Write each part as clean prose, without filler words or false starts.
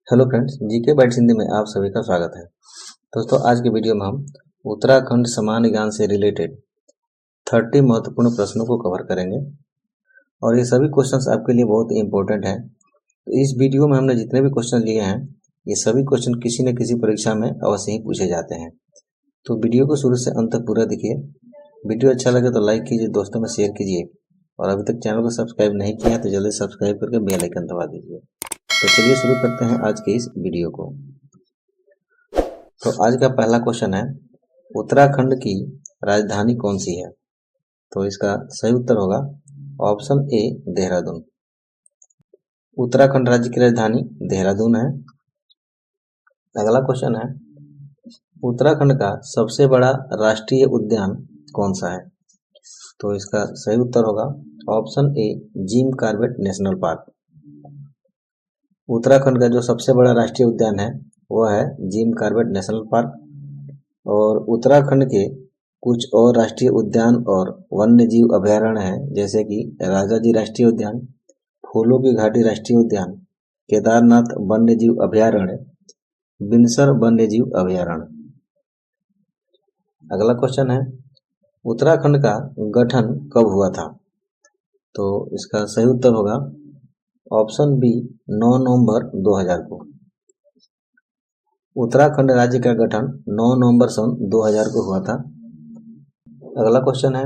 Hello friends, GK bytes Hindi में आप सभी का स्वागत है। दोस्तों, आज के वीडियो में हम उत्तराखंड सामान्य ज्ञान से रिलेटेड 30 महत्वपूर्ण प्रश्नों को कवर करेंगे और ये सभी क्वेश्चंस आपके लिए बहुत ही इंपॉर्टेंट हैं। तो इस वीडियो में हमने जितने भी क्वेश्चन लिए हैं, ये सभी क्वेश्चन किसी न किसी परीक्षा में अवश्य ही पूछे जाते हैं। तो वीडियो को शुरू से अंत तक पूरा देखिए। वीडियो अच्छा लगे तो लाइक कीजिए, दोस्तों में शेयर कीजिए और अभी तक चैनल को सब्सक्राइब नहीं किया तो जल्दी सब्सक्राइब करके बेल आइकन दबा दीजिए। तो चलिए शुरू करते हैं आज के इस वीडियो को। तो आज का पहला क्वेश्चन है, उत्तराखंड की राजधानी कौन सी है? तो इसका सही उत्तर होगा ऑप्शन ए, देहरादून। उत्तराखंड राज्य की राजधानी देहरादून है। अगला क्वेश्चन है, उत्तराखंड का सबसे बड़ा राष्ट्रीय उद्यान कौन सा है? तो इसका सही उत्तर होगा option A, Jim Corbett national park. Uttarakhand का जो सबसे बड़ा राष्ट्रीय उद्यान है वह है जिम कॉर्बेट नेशनल पार्क। और उत्तराखंड के कुछ और राष्ट्रीय उद्यान और वन्य जीव अभयारण्य हैं, जैसे कि राजाजी राष्ट्रीय उद्यान, फूलों की घाटी राष्ट्रीय उद्यान, केदारनाथ वन्य जीव अभयारण्य, बिनसर वन्य जीव अभयारण्य। अगला क्वेश्चन है, उत्तराखंड का गठन कब हुआ था? तो इसका सही उत्तर होगा ऑप्शन बी, 9 नवंबर 2000 को। उत्तराखंड राज्य का गठन 9 नवंबर सन 2000 को हुआ था। अगला क्वेश्चन है,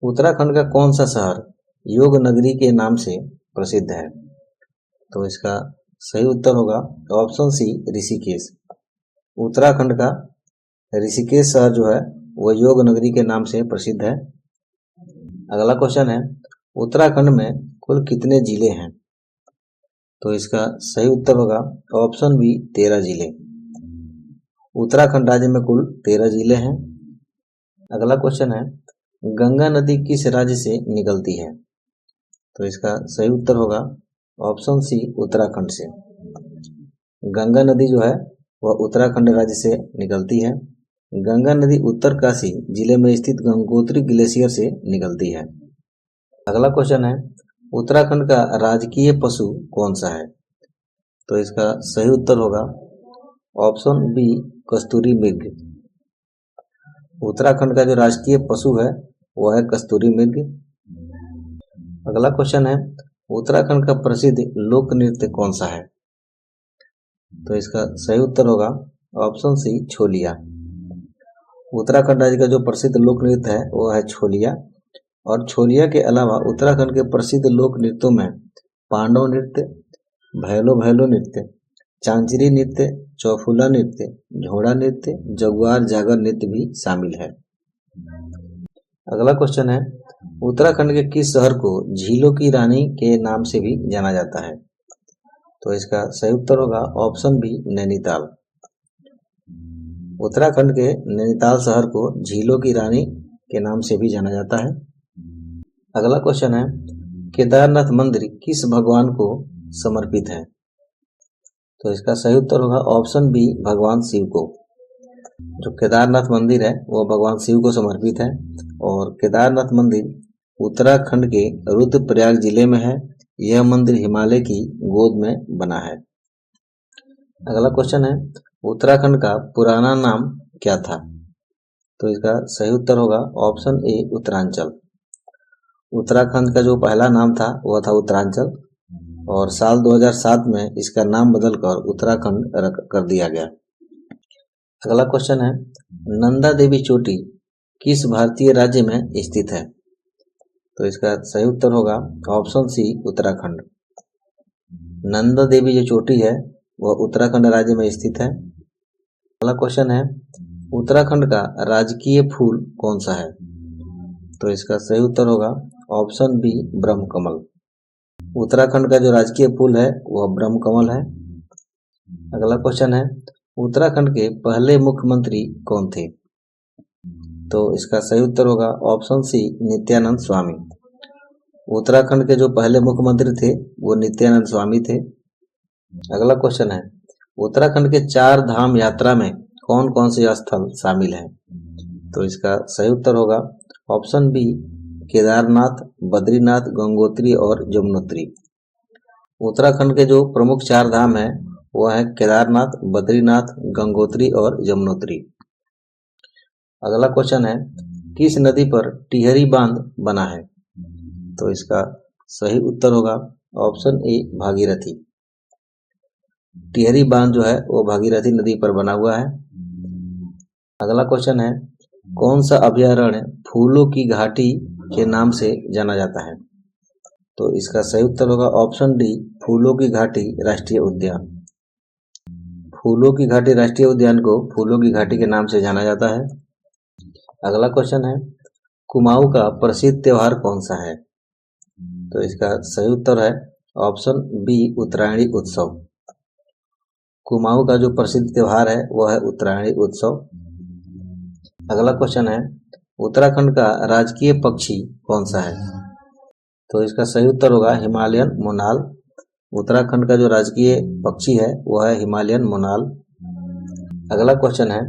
उत्तराखंड का कौन सा शहर योग नगरी के नाम से प्रसिद्ध है? तो इसका सही उत्तर होगा ऑप्शन सी, ऋषिकेश। उत्तराखंड का ऋषिकेश शहर जो है वह योग नगरी के नाम से प्रसिद्ध है। अगला क्वेश्चन है, उत्तराखंड में कुल कितने जिले हैं? तो इसका सही उत्तर होगा ऑप्शन बी, 13 जिले। उत्तराखंड राज्य में कुल 13 जिले हैं। अगला क्वेश्चन है, गंगा नदी किस राज्य से निकलती है? तो इसका सही उत्तर होगा ऑप्शन सी, उत्तराखंड से। गंगा नदी जो है वह उत्तराखंड राज्य से निकलती है। गंगा नदी उत्तरकाशी जिले में स्थित गंगोत्री ग्लेशियर से निकलती है। अगला क्वेश्चन है, उत्तराखंड का राजकीय पशु कौन सा है? तो इसका सही उत्तर होगा ऑप्शन बी, कस्तूरी मृग। उत्तराखंड का जो राष्ट्रीय पशु है वह है कस्तूरी मृग। अगला क्वेश्चन है, उत्तराखंड का प्रसिद्ध लोक नृत्य कौन सा है? तो इसका सही उत्तर होगा ऑप्शन सी, छोलिया। उत्तराखंड राज्य का जो प्रसिद्ध लोक नृत्य है वह है छोलिया। और छोलिया के अलावा उत्तराखंड के प्रसिद्ध लोक नृत्यों में पांडव नृत्य, भैलो भैलो नृत्य, चांचरी नृत्य, चौफुला नृत्य, झोड़ा नृत्य, जगुआर जागर नृत्य भी शामिल है। अगला क्वेश्चन है, उत्तराखंड के किस शहर को झीलों की रानी के नाम से भी जाना जाता है? तो इसका सही उत्तर होगा ऑप्शन बी, नैनीताल। उत्तराखंड के नैनीताल शहर को झीलों की रानी के नाम से भी जाना जाता है। अगला क्वेश्चन है, केदारनाथ मंदिर किस भगवान को समर्पित है? तो इसका सही उत्तर होगा ऑप्शन बी, भगवान शिव को। जो केदारनाथ मंदिर है वो भगवान शिव को समर्पित है और केदारनाथ मंदिर उत्तराखंड के रुद्रप्रयाग जिले में है। यह मंदिर हिमालय की गोद में बना है। अगला क्वेश्चन है, उत्तराखंड का पुराना नाम क्या था? तो इसका सही उत्तर होगा ऑप्शन ए, उत्तरांचल। उत्तराखंड का जो पहला नाम था वह था उत्तरांचल और साल 2007 में इसका नाम बदलकर उत्तराखंड कर दिया गया। अगला क्वेश्चन है, नंदा देवी चोटी किस भारतीय राज्य में स्थित है? तो इसका सही उत्तर होगा ऑप्शन सी, उत्तराखंड। नंदा देवी जो चोटी है वह उत्तराखंड राज्य में स्थित है। अगला क्वेश्चन है, उत्तराखंड का राजकीय फूल कौन सा है? तो इसका सही उत्तर होगा ऑप्शन बी, ब्रह्मकमल। उत्तराखंड का जो राजकीय फूल है वह ब्रह्मकमल है। अगला क्वेश्चन है, उत्तराखंड के पहले मुख्यमंत्री कौन थे? तो इसका सही उत्तर होगा ऑप्शन सी, नित्यानंद स्वामी। उत्तराखंड के जो पहले मुख्यमंत्री थे वो नित्यानंद स्वामी थे। अगला क्वेश्चन है, उत्तराखंड के 4 धाम यात्रा में कौन कौन से स्थल शामिल हैं? तो इसका सही उत्तर होगा ऑप्शन बी, केदारनाथ, बद्रीनाथ, गंगोत्री और यमुनोत्री। उत्तराखंड के जो प्रमुख 4 धाम हैं वो है केदारनाथ, बद्रीनाथ, गंगोत्री और यमुनोत्री। अगला क्वेश्चन है, किस नदी पर टिहरी बांध बना है? तो इसका सही उत्तर होगा ऑप्शन ए भागीरथी। टिहरी बांध जो है वो भागीरथी नदी पर बना हुआ है। अगला क्वेश्चन है, कौन सा अभयारण्य फूलों की घाटी के नाम से जाना जाता है? तो इसका सही उत्तर होगा ऑप्शन डी फूलों की घाटी राष्ट्रीय उद्यान। फूलों की घाटी राष्ट्रीय उद्यान को फूलों की घाटी के नाम से जाना जाता है। अगला क्वेश्चन है, कुमाऊं का प्रसिद्ध त्योहार कौन सा है? तो इसका सही उत्तर है ऑप्शन बी उत्तरायणी उत्सव। कुमाऊं का जो प्रसिद्ध त्योहार है वह है उत्तरायणी उत्सव। अगला क्वेश्चन है, उत्तराखंड का राजकीय पक्षी कौन सा है? तो इसका सही उत्तर होगा हिमालयन मोनाल। उत्तराखंड का जो राजकीय पक्षी है वह है हिमालयन मोनाल। अगला क्वेश्चन है,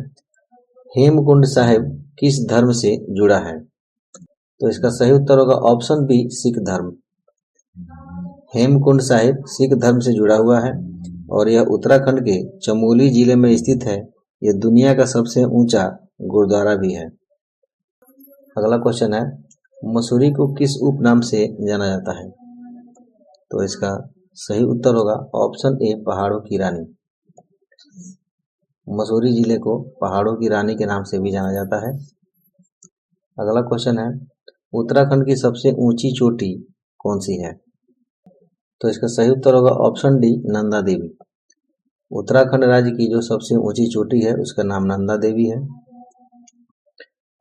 हेमकुंड साहिब किस धर्म से जुड़ा है? तो इसका सही उत्तर होगा ऑप्शन बी सिख धर्म। हेमकुंड साहिब सिख धर्म से जुड़ा हुआ है और यह उत्तराखंड के चमोली जिले में स्थित है। यह दुनिया का सबसे ऊंचा गुरुद्वारा भी है। अगला क्वेश्चन है, मसूरी को किस उपनाम से जाना जाता है? तो इसका सही उत्तर होगा ऑप्शन ए पहाड़ों की रानी। मसूरी जिले को पहाड़ों की रानी के नाम से भी जाना जाता है। अगला क्वेश्चन है, उत्तराखंड की सबसे ऊंची चोटी कौन सी है? तो इसका सही उत्तर होगा ऑप्शन डी नंदा देवी। उत्तराखंड राज्य की जो सबसे ऊंची चोटी है उसका नाम नंदा देवी है।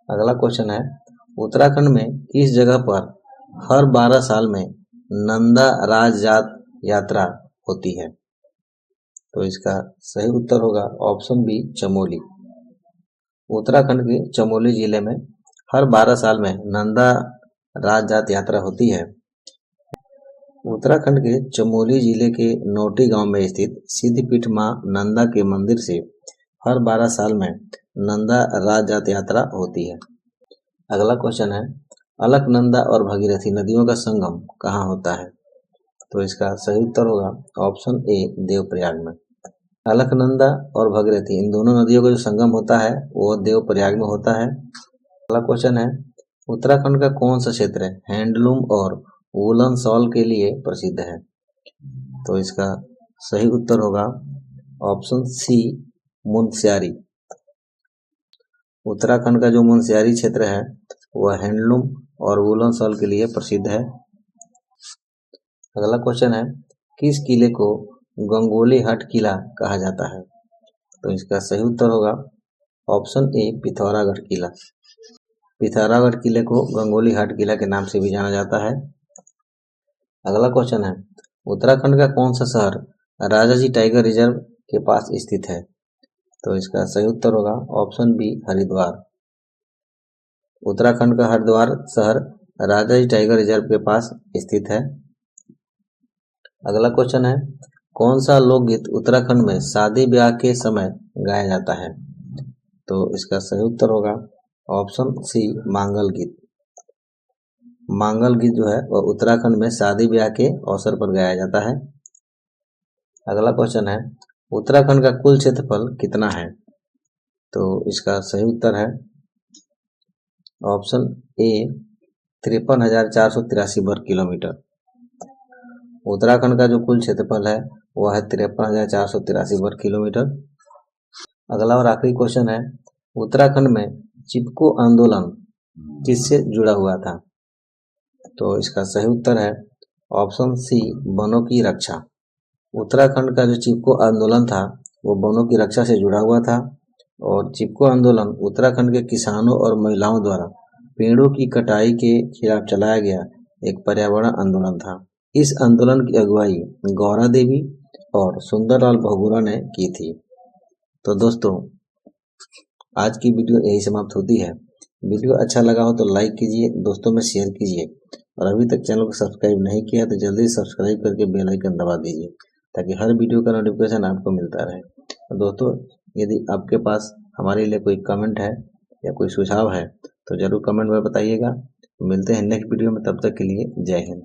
अगला क्वेश्चन है, उत्तराखंड में किस जगह पर हर 12 साल में नंदा राजजात यात्रा होती है? तो इसका सही उत्तर होगा ऑप्शन बी चमोली। उत्तराखंड के चमोली जिले में हर 12 साल में नंदा राजजात यात्रा होती है। उत्तराखंड के चमोली जिले के नोटी गांव में स्थित सिद्धपीठ मां नंदा के मंदिर से हर 12 साल में नंदा राजजात यात्रा होती है। अगला क्वेश्चन है, अलकनंदा और भगीरथी नदियों का संगम कहाँ होता है? तो इसका सही उत्तर होगा ऑप्शन ए देवप्रयाग में। अलकनंदा और भगीरथी इन दोनों नदियों का जो संगम होता है वो देवप्रयाग में होता है। अगला क्वेश्चन है, उत्तराखंड का कौन सा क्षेत्र हैंडलूम और वूलन शॉल के लिए प्रसिद्ध है? तो इसका सही उत्तर होगा ऑप्शन सी मुनस्यारी। उत्तराखंड का जो मुनस्यारी क्षेत्र है वह हैंडलूम और वूलन शॉल के लिए प्रसिद्ध है। अगला क्वेश्चन है, किस किले को गंगोली हट किला कहा जाता है? तो इसका सही उत्तर होगा ऑप्शन ए पिथौरागढ़ किला। पिथौरागढ़ किले को गंगोली हट किला के नाम से भी जाना जाता है। अगला क्वेश्चन है, उत्तराखंड का कौन सा शहर राजाजी टाइगर रिजर्व के पास स्थित है? तो इसका सही उत्तर होगा ऑप्शन बी हरिद्वार। उत्तराखंड का हरिद्वार शहर राजाजी टाइगर रिजर्व के पास स्थित है। अगला क्वेश्चन है, कौन सा लोकगीत उत्तराखंड में शादी ब्याह के समय गाया जाता है? तो इसका सही उत्तर होगा ऑप्शन सी मांगल गीत। मांगल गीत जो है वह उत्तराखंड में शादी ब्याह के अवसर पर गाया जाता है। अगला क्वेश्चन है, उत्तराखंड का कुल क्षेत्रफल कितना है? तो इसका सही उत्तर है ऑप्शन ए 53,483 वर्ग किलोमीटर। उत्तराखंड का जो कुल क्षेत्रफल है वह है 53,483 वर्ग किलोमीटर। अगला और आखिरी क्वेश्चन है, उत्तराखंड में चिपको आंदोलन किससे जुड़ा हुआ था? तो इसका सही उत्तर है ऑप्शन सी वनों की रक्षा। उत्तराखंड का जो चिपको आंदोलन था वो वनों की रक्षा से जुड़ा हुआ था और चिपको आंदोलन उत्तराखंड के किसानों और महिलाओं द्वारा पेड़ों की कटाई के खिलाफ चलाया गया एक पर्यावरण आंदोलन था। इस आंदोलन की अगुवाई गौरा देवी और सुंदरलाल बहुगुणा ने की थी। तो दोस्तों, आज की वीडियो यही समाप्त होती है। वीडियो अच्छा लगा हो तो लाइक कीजिए, दोस्तों में शेयर कीजिए और अभी तक चैनल को सब्सक्राइब नहीं किया तो जल्दी सब्सक्राइब करके बेल आइकन दबा दीजिए ताकि हर वीडियो का नोटिफिकेशन आपको मिलता रहे। तो दोस्तों, यदि आपके पास हमारे लिए कोई कमेंट है या कोई सुझाव है तो जरूर कमेंट में बताइएगा। मिलते हैं नेक्स्ट वीडियो में, तब तक के लिए जय हिंद।